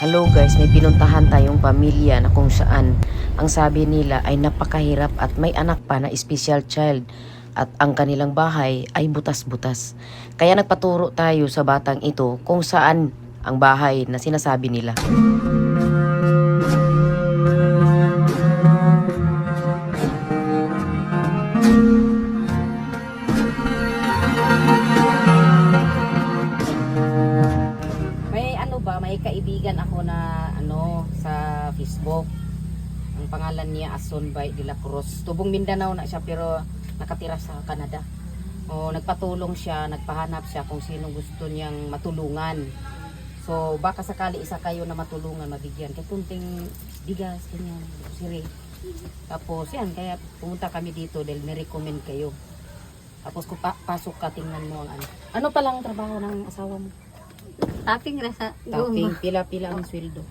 Hello guys, may pinuntahan tayong pamilya na kung saan ang sabi nila ay napakahirap at may anak pa na special child at ang kanilang bahay ay butas-butas. Kaya nagpaturo tayo sa batang ito kung saan ang bahay na sinasabi nila. May kaibigan ako na sa Facebook. Ang pangalan niya Ason Bay de la Cruz. Tubong Mindanao na siya pero nakatira sa Canada. Nagpatulong siya, nagpahanap siya kung sino gusto niyang matulungan. So baka sakali isa kayo na matulungan, mabigyan. Kaya kunting bigas, ganyan, siri. Tapos yan, kaya pumunta kami dito dahil nirecommend kayo. Tapos kung pasok ka, tingnan mo ang ano. Ano palang trabaho ng asawa mo? Taping rasa Taping, pila-pila ang sweldo.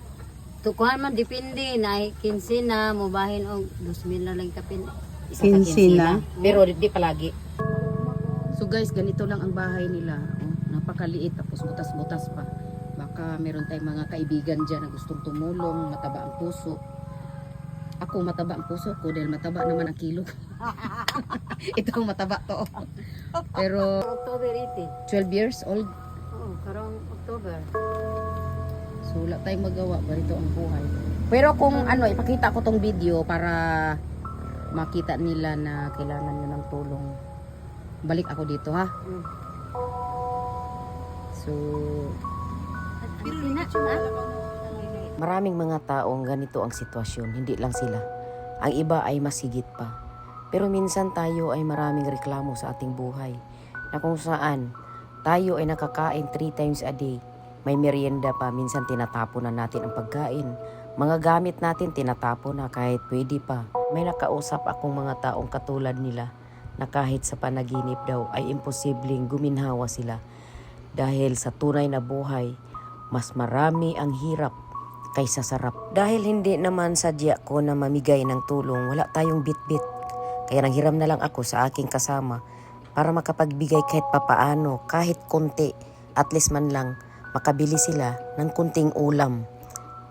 tukuhan man depende na 15 na mubahin og 2,000 na lang kapin. Isa ka 15 na? Pero di palagi. So guys, ganito lang ang bahay nila. Napakaliit tapos butas-butas pa. Baka meron tayong mga kaibigan dyan na gustong tumulong, mataba ang puso. Ako mataba ang puso ko dahil mataba naman ang kilo. Ito ang mataba to. Pero October 18. 12 years old. Oo, karong October. So wala tayong magawa, barito ang buhay. Pero kung ipakita ko tong video para makita nila na kailangan nyo ng tulong. Balik ako dito ha. So maraming mga taong ganito ang sitwasyon, hindi lang sila. Ang iba ay mas higit pa. Pero minsan tayo ay maraming reklamo sa ating buhay na kung saan tayo ay nakakain 3 times a day. May merienda pa, minsan tinatapon na natin ang pagkain. Mga gamit natin tinatapon na kahit pwede pa. May nakausap akong mga taong katulad nila na kahit sa panaginip daw ay imposibleng guminhawa sila. Dahil sa tunay na buhay, mas marami ang hirap kaysa sarap. Dahil hindi naman sadya ko na mamigay ng tulong, wala tayong bit-bit. Kaya nanghiram na lang ako sa aking kasama para makapagbigay kahit papaano, kahit konti, at least man lang makabili sila ng kunting ulam.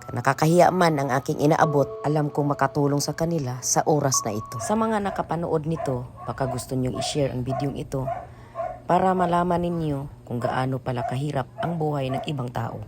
Nakakahiya man ang aking inaabot, alam kong makatulong sa kanila sa oras na ito. Sa mga nakapanood nito, baka gusto nyong i-share ang bidyong ito para malaman ninyo kung gaano pala kahirap ang buhay ng ibang tao.